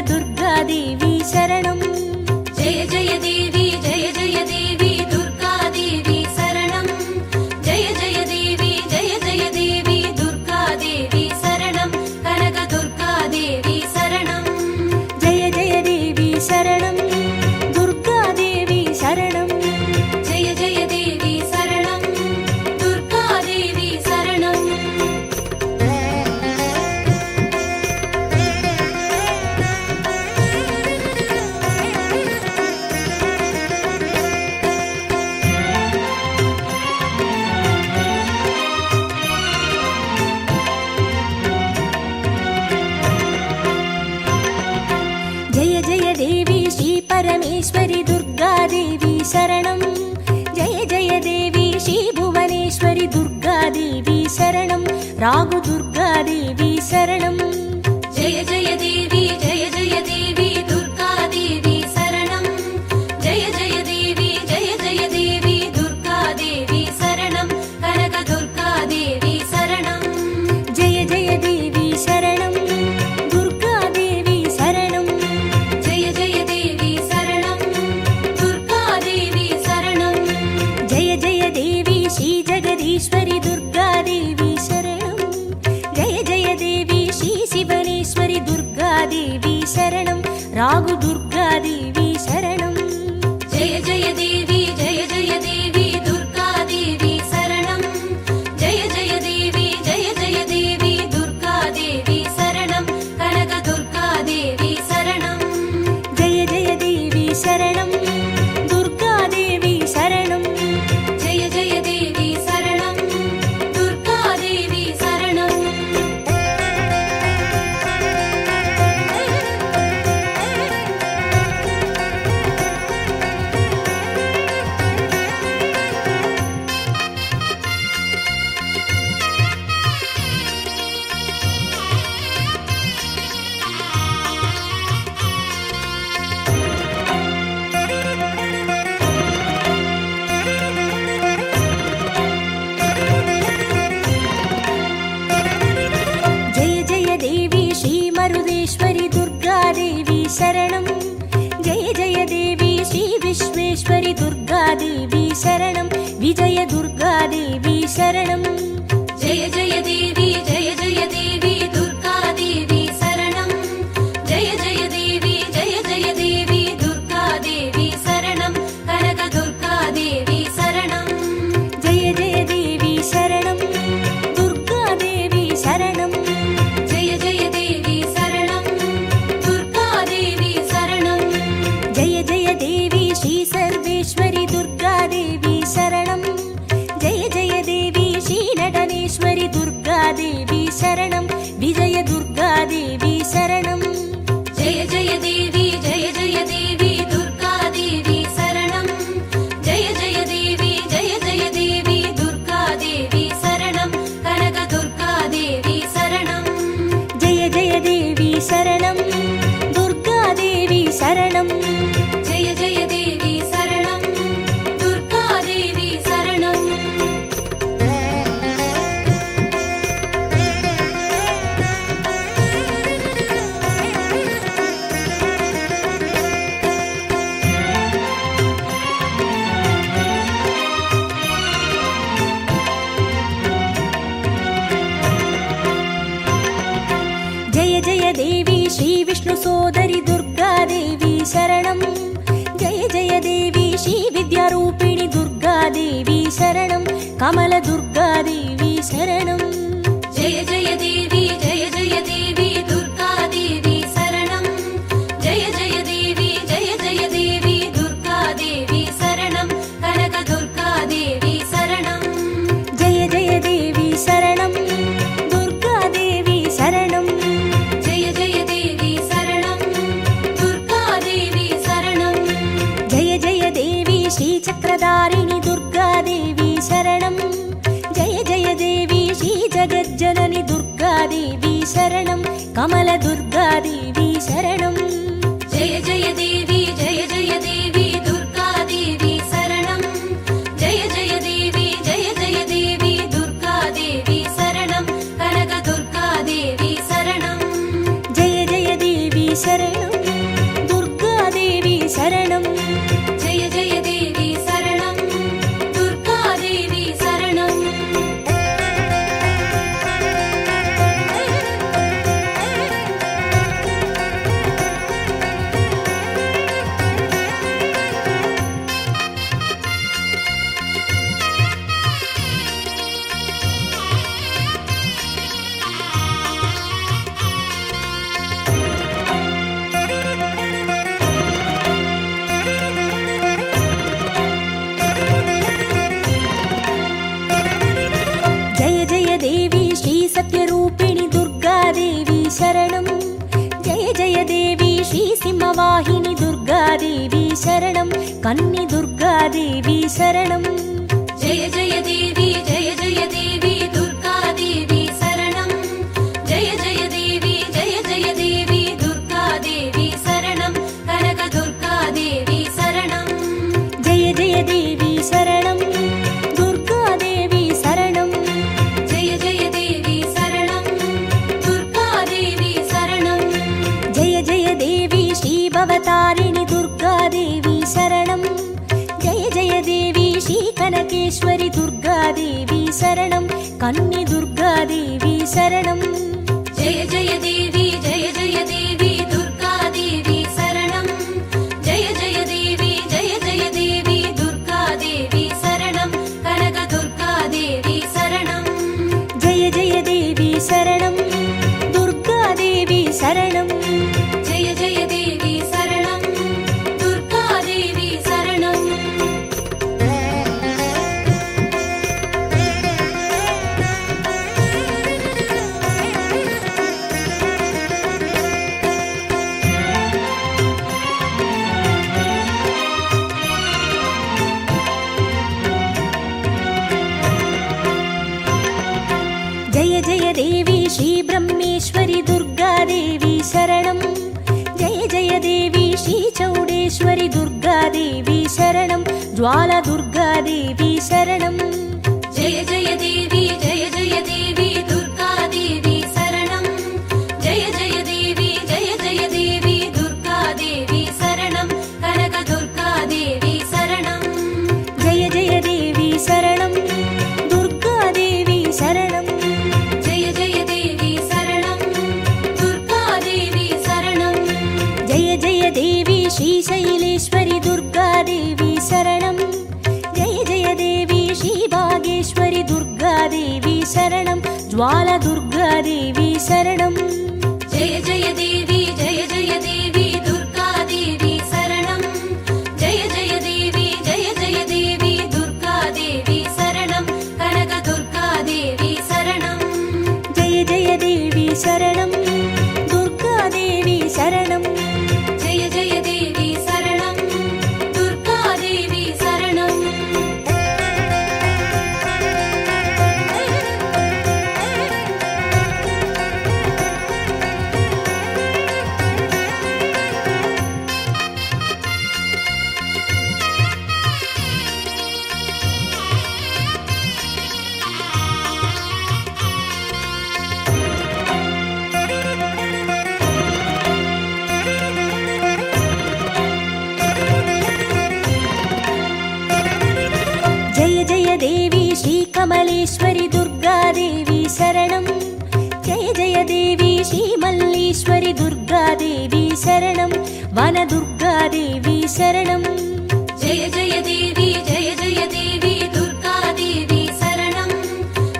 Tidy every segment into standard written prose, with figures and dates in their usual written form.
दुर्गादेवी शरणं जय जय देवी जय जय देवी दुर्गा देवी शरणं जय जय देवी दुर्गा देवी शरणं कनक दुर्गा देवी शरणं जय जय देवी शरणं दुर्गा देवी शरणं जय जय देवी शरणं दुर्गा देवी शरणं जय जय देवी श्री परमेश्वरी दुर्गा देवी शरणं जय जय देवी श्री भुवनेश्वरी दुर्गा देवी शरणं रागु दुर्गा देवी शरणं जय जय देवी दुर्गा देवी शरणं जय जय देवी दुर्गा देवी शरणं कनक दुर्गा देवी शरणं जय जय देवी शरणं दुर्गा देवी शरणं जय जय देवी शरणं दुर्गा देवी शरणं जय जय देवी श्री जगदीश्वरी दुर्गा देवी शरणं जय जय देवी श्री शिवनेश्वरी दुर्गा देवी शरणं रागु दुर्गा देवी शरणं जय जय देवी दुर्गा देवी शरणं जय जय देवी दुर्गा देवी शरणं कनक दुर्गा देवी शरणं जय जय देवी शरणं दुर्गा देवी शरणं जय जय देवी शरणं दुर्गा देवी शरणं जय जय देवी श्री मरुदेश्वरी दुर्गा देवी शरणं जय जय देवी श्री विश्वेश्वरी दुर्गा देवी शरणं विजय दुर्गा देवी शरणं जय जय देवी दुर्गा देवी शरणं जय जय देवी दुर्गा देवी शरणं कनक दुर्गा देवी शरणं जय जय देवी शरणं दुर्गा देवी शरणं जय जय देवी शरणं दुर्गा देवी शरणं जय जय देवी श्री सर्वेश्वरी दुर्गा देवी शरणं जय जय देवी श्री नटनेश्वरी दुर्गा देवी शरणं विजय दुर्गा देवी शरणं जय जय देवी दुर्गा देवी शरणं जय जय देवी दुर्गा देवी शरणं कनक दुर्गा देवी शरणं जय जय देवी शरणं दुर्गा देवी शरणं जय जय देवी शरणं दुर्गा देवी शरणं जय जय देवी श्री विष्णु सोदरी दुर्गा देवी शरणं जय जय देवी श्री विद्यारूपिणी दुर्गा देवी शरणं कमल दुर्गा देवी शरणं जय जय देवी दुर्गा देवी शरणं जय जय देवी दुर्गा देवी शरणं कनक दुर्गा देवी शरणं जय जय देवी शरणं दुर्गा देवी शरणं जय जय देवी शरणं दुर्गा देवी शरणं जय जय देवी श्री चक्रधारिणी दुर्गा देवी शरणं जय जय देवी श्री जगज्जननी दुर्गा देवी शरणं कमल दुर्गा देवी शरणं जय जय देवी दुर्गा देवी शरणं जय जय देवी दुर्गा देवी शरणं कनक दुर्गा देवी शरणं जय जय देवी शरणं जय देवी श्री सिंहवाहिनी दुर्गादेवी शरणं कन्नि दुर्गादेवी शरणं जय जय देवी दुर्गादेवी शरणं जय जय देवी दुर्गादेवी शरणं कनक दुर्गादेवी शरणं जय जय देवी शरणं दुर्गादेवी शरणं जय जय देवी शरणं दुर्गादेवी शरणं जय जय देवी श्री भवतारिणि दुर्गादेवी शरणं जय जय देवी श्री कनकेश्वरी दुर्गादेवी शरणं कन्नि दुर्गादेवी शरणं जय जय देवी दुर्गादेवी शरणं जय जय देवी दुर्गादेवी शरणं कनक दुर्गादेवी शरणं जय जय देवी शरणं दुर्गादेवी शरणं जय जय देवी शरणं दुर्गादेवी शरणं जय जय देवी श्री ब्रह्मेश्वरी दुर्गादेवी शरणं जय जय देवी श्री चौडेश्वरी दुर्गादेवी शरणं ज्वाला दुर्गादेवी शरणं जय जय देवी दुर्गादेवी शरणं जय जय देवी दुर्गादेवी शरणं कनक दुर्गादेवी शरणं जय जय देवी शरणं दुर्गादेवी शरणं जय जय देवी शरणं दुर्गादेवी शरणं जय जय देवी श्री शैलेश्वरी दुर्गादेवी शरणं जय जय देवी श्री भागेश्वरी दुर्गादेवी शरणं ज्वाला दुर्गादेवी शरणं जय जय देवी दुर्गादेवी शरणं जय जय देवी दुर्गादेवी शरणं कनक दुर्गादेवी शरणं जय जय देवी शरणं दुर्गादेवी शरणं जय जय देवी शरणं दुर्गादेवी शरणं जय जय देवी श्री कमलेश्वरी दुर्गादेवी शरणं जय जय देवी श्री मल्लीश्वरी दुर्गादेवी शरणं वन दुर्गादेवी शरणं जय जय देवी दुर्गादेवी शरणं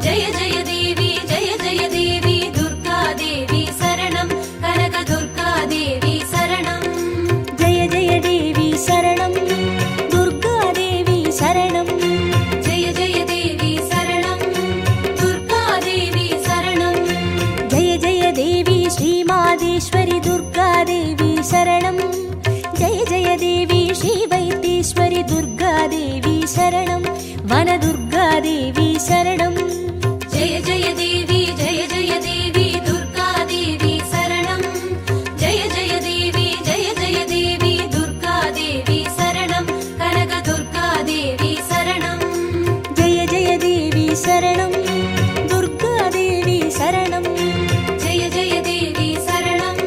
जय जय देवी दुर्गादेवी शरणं कनक दुर्गादेवी शरणं जय जय देवी शरणं दुर्गादेवी शरणं जय जय देवी शरणं दुर्गादेवी शरणं जय जय देवी श्री मादेश्वरी दुर्गादेवी शरणं जय जय देवी श्री वैद्येश्वरी दुर्गादेवी शरणं वन दुर्गादेवी शरणं जय जय देवी दुर्गादेवी शरणं जय जय देवी दुर्गादेवी शरणं कनक दुर्गादेवी शरणं जय जय देवी शरणं दुर्गादेवी शरणं जय जय देवी शरणं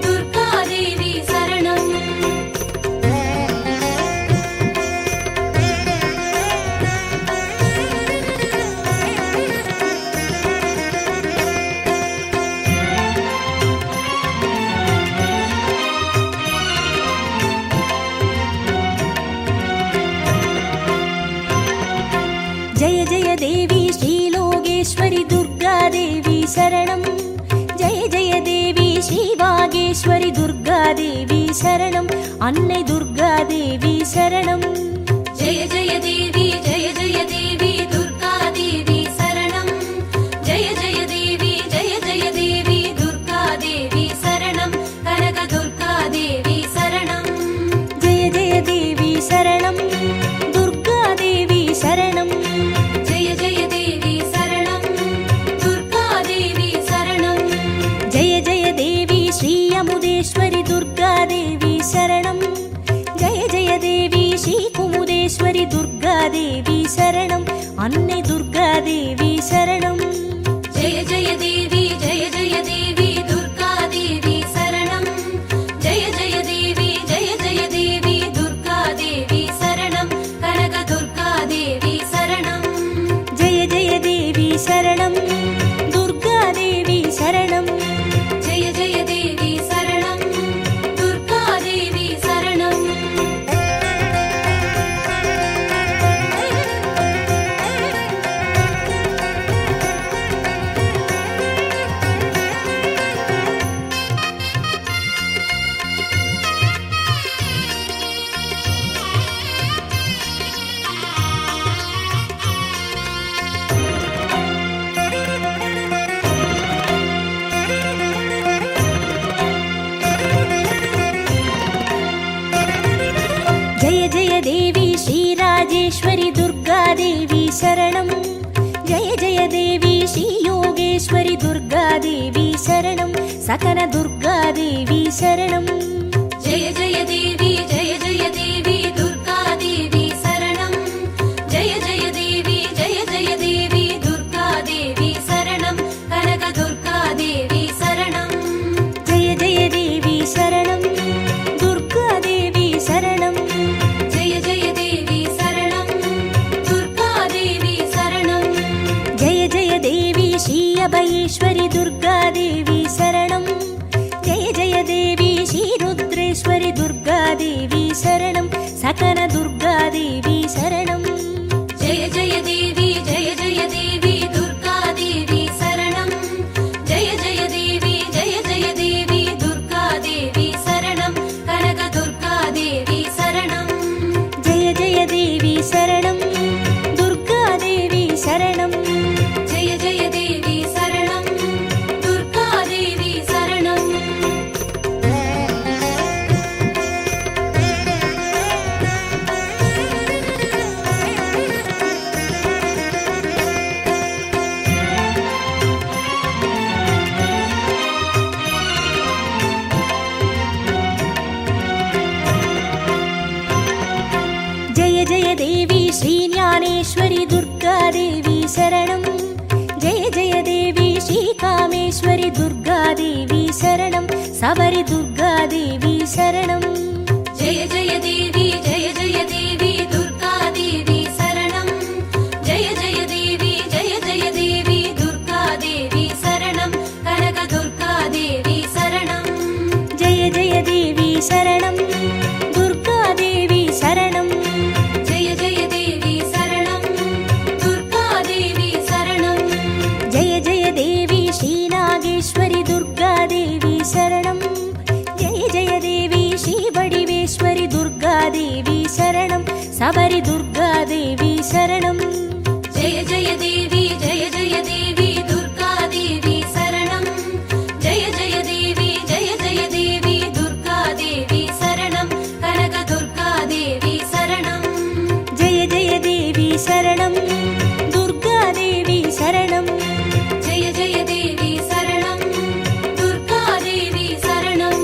दुर्गादेवी शरणं जय जय देवी श्री लोगेश्वरी दुर्गादेवी शरणं जय जय देवी श्री वागेश्वरी दुर्गादेवी शरणं अन्नै दुर्गादेवी शरणं जय जय देवी दुर्गादेवी शरणं जय जय देवी दुर्गादेवी शरणं कनक தேவி சரணம், அன்னை துர்கா தேவி சரணம். ஜெய ஜெய தேவி ஜெய ஜெய தேவி துர்கா தேவி சரணம். ஜெய ஜெய தேவி ஜெய ஜெய தேவி துர்கா தேவி சரணம். கனக துர்கா தேவி சரணம். ஜெய ஜெய தேவி சரணம், துர்கா தேவி சரணம். ஜெய ஜெய தேவி சரணம், துர்கா தேவி சரணம். ஜெய ஜெய தேவி ஸ்ரீராஜேஸ்வரி துர்கா தேவி சரணம். ஜெய ஜெய தேவி ஸ்ரீ யோகேஸ்வரி துர்கா தேவி சரணம், சகன துர்கா தேவி சரணம். ஜெய ஜெய தேவி ஜெய ஜெய தேவி துர்கா தேவி சரணம். ஜெய ஜெய தேவி ஜெய ஜெய தேவி துர்கா தேவி சரணம். கனக துர்கா தேவி சரணம். ஜெய ஜெய தேவி சரணம், துர்கா தேவி சரணம். ஜெய ஜெய தேவி சரணம், துர்கா தேவி சரணம். ஜெய ஜெய தேவி ஸ்ரீ அபயேஸ்வரி துர்கா தேவி சரணம். ஜெய ஜெய தேவி ஸ்ரீ ருத்ரேஸ்வரி துர்கா தேவி சரணம், சகன துர்கா தேவி சரணம். ஜெய ஜெய தேவி ஜெய ஜெய தேவி துர்கா தேவி சரணம். ஜெய ஜெய தேவி ஜெய ஜெய தேவி துர்கா தேவி சரணம். கனக துர்கா தேவி சரணம். ஜெய ஜெய தேவி சரணம், துர்கா தேவி சரணம். ஜெய ஜெய தேவி சரணம், துர்கா தேவி சரணம். ஜெய ஜெய தேவி ஸ்ரீ ஞானேஸ்வரி துர்கா தேவி சரணம். ஜெய ஜெய தேவி ஸ்ரீ காமேஸ்வரி துர்கா தேவி சரணம், சபரி துர்கா தேவி சரணம். ஜெய ஜெய தேவி ஜெய ஜெய தேவி துர்கா தேவி சரணம். ஜெய ஜெய தேவி ஜெய ஜெய தேவி துர்கா தேவி சரணம். கனக துர்கா தேவி சரணம். ஜெய ஜெய தேவி சரணம், துர்கா தேவி சரணம். ஜெய ஜெய தேவி சரணம், துர்கா தேவி சரணம். ஜெய ஜெய தேவி ஸ்ரீ நாகேஸ்வரி துர்கா தேவி சரணம். ஜெய ஜெய தேவி ஸ்ரீ வடிவேஸ்வரி துர்கா தேவி சரணம், சபரி துர்கா தேவி சரணம். ஜெய ஜெய தேவி ஜெய ஜெய தேவி துர்கா தேவி சரணம். ஜெய ஜெய தேவி ஜெய ஜெய தேவி துர்கா தேவி சரணம். கனக துர்கா தேவி சரணம். ஜெய ஜெய தேவி சரணம், துர்கா தேவி சரணம். ஜெய ஜெய தேவி சரணம், துர்கா தேவி சரணம்.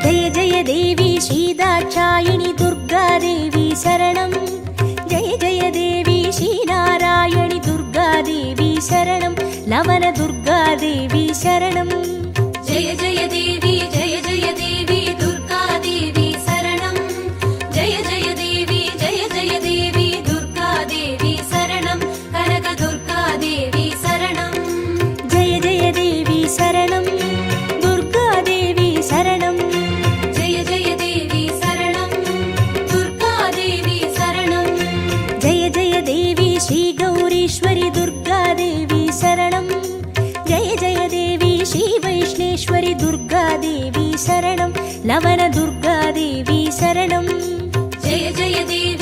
ஜெய ஜெய தேவி ஸ்ரீ தாட்சாயினி துர்கா தேவி சரணம். ஜெய ஜெய தேவி ஸ்ரீ நாராயணி துர்கா தேவி சரணம், லவன துர்கா தேவி சரணம். ஜெய ஜெய தேவி ஜெய ஜெய தேவி துர்கா தேவி சரணம். ஜெய ஜெய தேவி ஜெய ஜெய தேவி துர்கா தேவி சரணம். கனக துர்கா தேவி சரணம். ஜெய ஜெய தேவி சரணம், துர்கா தேவி சரணம். ஜெய ஜெய தேவி சரணம், துர்கா தேவி சரணம். ஜெய ஜெய தேவி ஸ்ரீ கௌரீஸ்வரி துர்கா தேவி சரணம். ஜெய ஜெய தேவி ஸ்ரீ வைஷ்ணேஸ்வரி துர்கா தேவி சரணம், லவன துர்கா தேவி சரணம். ஜெய ஜெய தேவி